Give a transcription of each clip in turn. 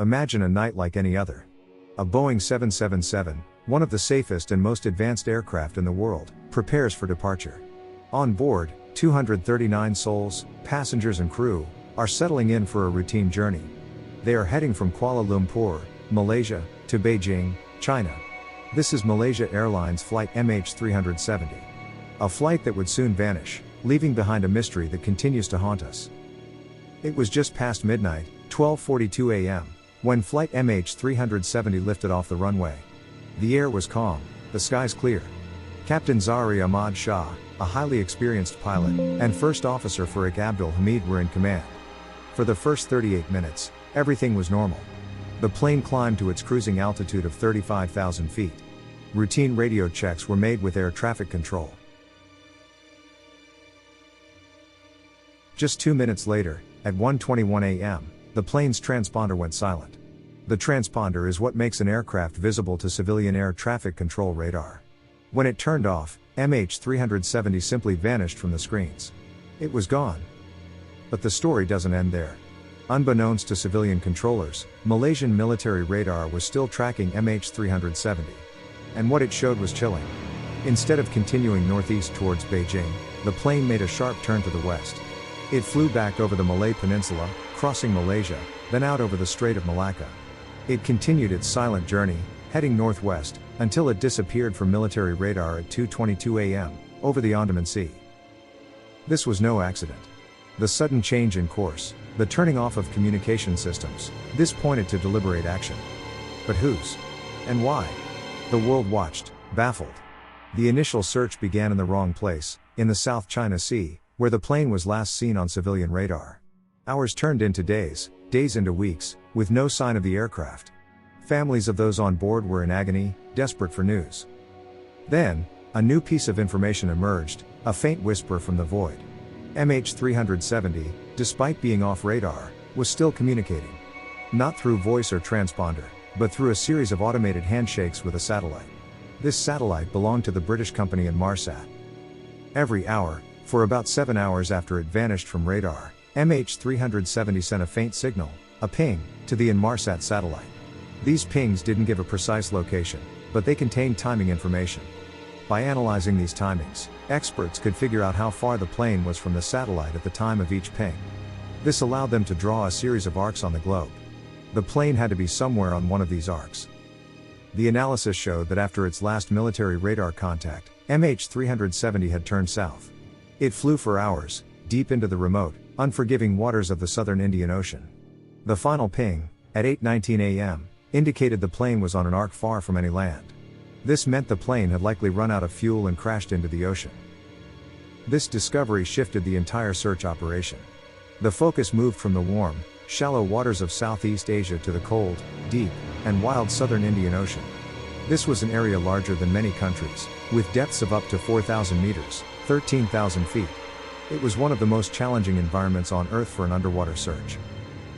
Imagine a night like any other. A Boeing 777, one of the safest and most advanced aircraft in the world, prepares for departure. On board, 239 souls, passengers and crew, are settling in for a routine journey. They are heading from Kuala Lumpur, Malaysia, to Beijing, China. This is Malaysia Airlines Flight MH370. A flight that would soon vanish, leaving behind a mystery that continues to haunt us. It was just past midnight, 12:42 a.m., when flight MH370 lifted off the runway. The air was calm, the skies clear. Captain Zahri Ahmad Shah, a highly experienced pilot, and First Officer Farik Abdul Hamid were in command. For the first 38 minutes, everything was normal. The plane climbed to its cruising altitude of 35,000 feet. Routine radio checks were made with air traffic control. Just 2 minutes later, at 1:21 a.m., the plane's transponder went silent. The transponder is what makes an aircraft visible to civilian air traffic control radar. When it turned off, MH370 simply vanished from the screens. It was gone. But the story doesn't end there. Unbeknownst to civilian controllers, Malaysian military radar was still tracking MH370. And what it showed was chilling. Instead of continuing northeast towards Beijing, the plane made a sharp turn to the west. It flew back over the Malay Peninsula, crossing Malaysia, then out over the Strait of Malacca. It continued its silent journey, heading northwest, until it disappeared from military radar at 2:22 a.m., over the Andaman Sea. This was no accident. The sudden change in course, the turning off of communication systems, this pointed to deliberate action. But whose? And why? The world watched, baffled. The initial search began in the wrong place, in the South China Sea, where the plane was last seen on civilian radar. Hours turned into days, days into weeks, with no sign of the aircraft. Families of those on board were in agony, desperate for news. Then, a new piece of information emerged, a faint whisper from the void. MH370, despite being off radar, was still communicating. Not through voice or transponder, but through a series of automated handshakes with a satellite. This satellite belonged to the British company Inmarsat. Every hour, for about 7 hours after it vanished from radar, MH370 sent a faint signal, a ping, to the Inmarsat satellite. These pings didn't give a precise location, but they contained timing information. By analyzing these timings, experts could figure out how far the plane was from the satellite at the time of each ping. This allowed them to draw a series of arcs on the globe. The plane had to be somewhere on one of these arcs. The analysis showed that after its last military radar contact, MH370 had turned south. It flew for hours, deep into the remote, unforgiving waters of the southern Indian Ocean. The final ping, at 8:19 a.m., indicated the plane was on an arc far from any land. This meant the plane had likely run out of fuel and crashed into the ocean. This discovery shifted the entire search operation. The focus moved from the warm, shallow waters of Southeast Asia to the cold, deep, and wild southern Indian Ocean. This was an area larger than many countries, with depths of up to 4,000 meters, 13,000 feet. It was one of the most challenging environments on Earth for an underwater search.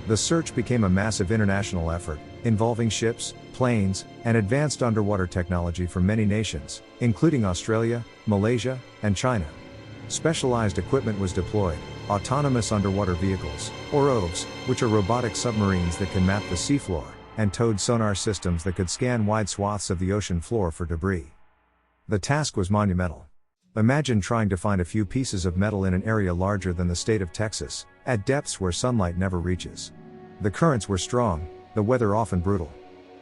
The search became a massive international effort, involving ships, planes, and advanced underwater technology from many nations, including Australia, Malaysia, and China. Specialized equipment was deployed, autonomous underwater vehicles, or OVs, which are robotic submarines that can map the seafloor, and towed sonar systems that could scan wide swaths of the ocean floor for debris. The task was monumental. Imagine trying to find a few pieces of metal in an area larger than the state of Texas, at depths where sunlight never reaches. The currents were strong, the weather often brutal.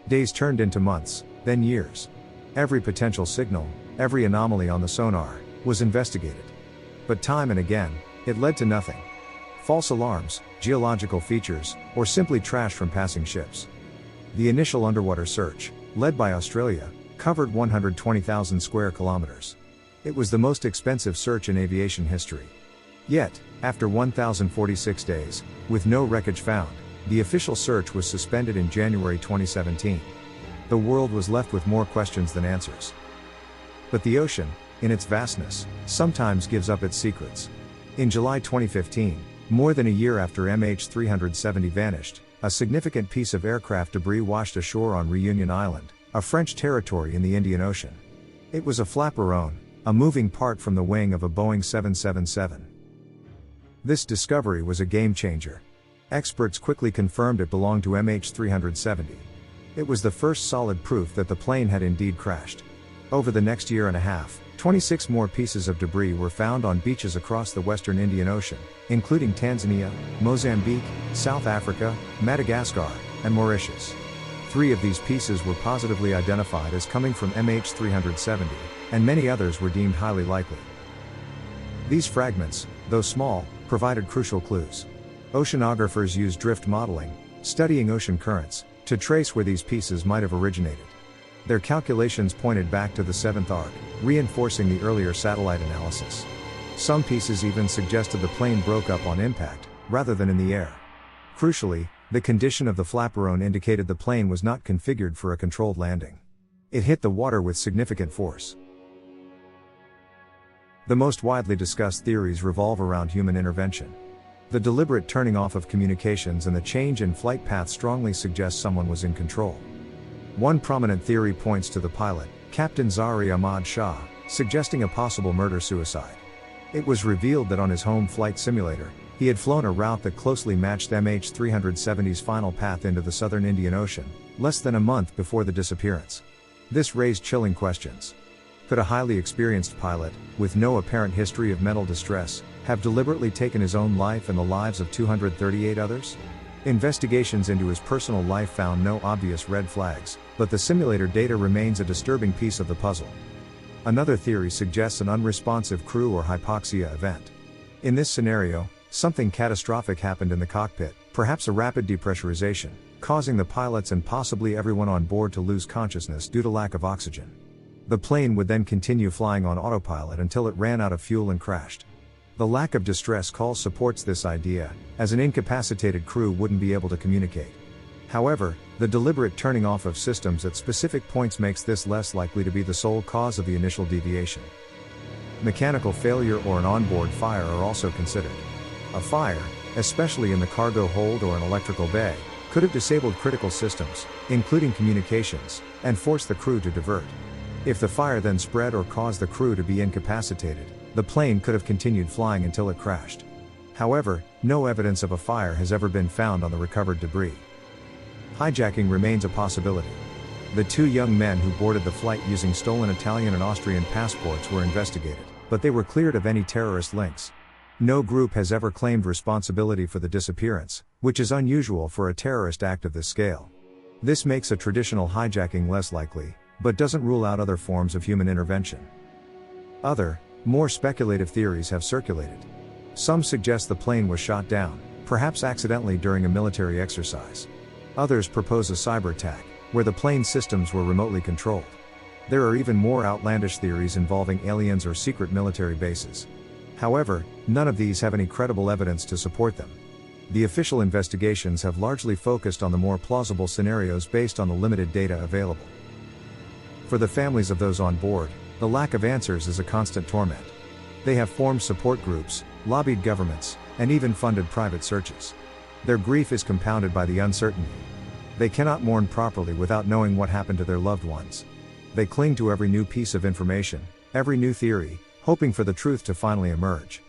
Days turned into months, then years. Every potential signal, every anomaly on the sonar, was investigated. But time and again, it led to nothing. False alarms, geological features, or simply trash from passing ships. The initial underwater search, led by Australia, covered 120,000 square kilometers. It was the most expensive search in aviation history. Yet, after 1,046 days, with no wreckage found, the official search was suspended in January 2017. The world was left with more questions than answers. But the ocean, in its vastness, sometimes gives up its secrets. In July 2015, more than a year after MH370 vanished, a significant piece of aircraft debris washed ashore on Reunion Island, a French territory in the Indian Ocean. It was a flaperon, a moving part from the wing of a Boeing 777. This discovery was a game changer. Experts quickly confirmed it belonged to MH370. It was the first solid proof that the plane had indeed crashed. Over the next year and a half, 26 more pieces of debris were found on beaches across the western Indian Ocean, including Tanzania, Mozambique, South Africa, Madagascar, and Mauritius. 3 of these pieces were positively identified as coming from MH370, and many others were deemed highly likely. These fragments, though small, provided crucial clues. Oceanographers used drift modeling, studying ocean currents, to trace where these pieces might have originated. Their calculations pointed back to the seventh arc, reinforcing the earlier satellite analysis. Some pieces even suggested the plane broke up on impact, rather than in the air. Crucially, the condition of the flaperon indicated the plane was not configured for a controlled landing. It hit the water with significant force. The most widely discussed theories revolve around human intervention. The deliberate turning off of communications and the change in flight path strongly suggest someone was in control. One prominent theory points to the pilot, Captain Zahri Ahmad Shah, suggesting a possible murder-suicide. It was revealed that on his home flight simulator, he had flown a route that closely matched MH370's final path into the southern Indian Ocean, less than a month before the disappearance. This raised chilling questions. Could a highly experienced pilot, with no apparent history of mental distress, have deliberately taken his own life and the lives of 238 others? Investigations into his personal life found no obvious red flags, but the simulator data remains a disturbing piece of the puzzle. Another theory suggests an unresponsive crew or hypoxia event. In this scenario, something catastrophic happened in the cockpit, perhaps a rapid depressurization, causing the pilots and possibly everyone on board to lose consciousness due to lack of oxygen. The plane would then continue flying on autopilot until it ran out of fuel and crashed. The lack of distress call supports this idea, as an incapacitated crew wouldn't be able to communicate. However, the deliberate turning off of systems at specific points makes this less likely to be the sole cause of the initial deviation. Mechanical failure or an onboard fire are also considered. A fire, especially in the cargo hold or an electrical bay, could have disabled critical systems, including communications, and forced the crew to divert. If the fire then spread or caused the crew to be incapacitated, the plane could have continued flying until it crashed. However, no evidence of a fire has ever been found on the recovered debris. Hijacking remains a possibility. The 2 young men who boarded the flight using stolen Italian and Austrian passports were investigated, but they were cleared of any terrorist links. No group has ever claimed responsibility for the disappearance, which is unusual for a terrorist act of this scale. This makes a traditional hijacking less likely, but doesn't rule out other forms of human intervention. Other, more speculative theories have circulated. Some suggest the plane was shot down, perhaps accidentally during a military exercise. Others propose a cyber attack, where the plane's systems were remotely controlled. There are even more outlandish theories involving aliens or secret military bases. However, none of these have any credible evidence to support them. The official investigations have largely focused on the more plausible scenarios based on the limited data available. For the families of those on board, the lack of answers is a constant torment. They have formed support groups, lobbied governments, and even funded private searches. Their grief is compounded by the uncertainty. They cannot mourn properly without knowing what happened to their loved ones. They cling to every new piece of information, every new theory, hoping for the truth to finally emerge.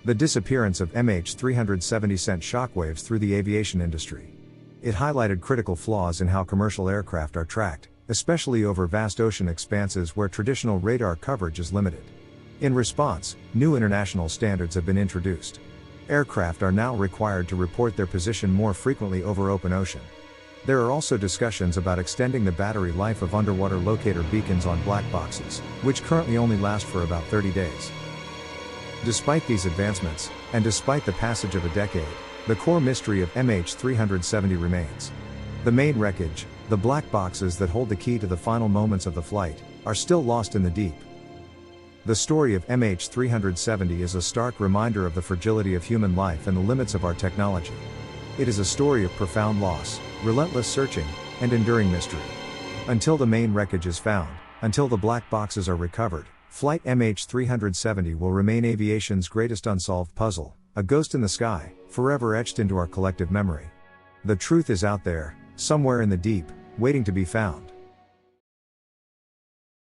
The disappearance of MH370 sent shockwaves through the aviation industry. It highlighted critical flaws in how commercial aircraft are tracked, especially over vast ocean expanses where traditional radar coverage is limited. In response, new international standards have been introduced. Aircraft are now required to report their position more frequently over open ocean. There are also discussions about extending the battery life of underwater locator beacons on black boxes, which currently only last for about 30 days. Despite these advancements, and despite the passage of a decade, the core mystery of MH370 remains. The main wreckage, the black boxes that hold the key to the final moments of the flight, are still lost in the deep. The story of MH370 is a stark reminder of the fragility of human life and the limits of our technology. It is a story of profound loss, relentless searching, and enduring mystery. Until the main wreckage is found, until the black boxes are recovered, Flight MH370 will remain aviation's greatest unsolved puzzle, a ghost in the sky, forever etched into our collective memory. The truth is out there, somewhere in the deep, waiting to be found.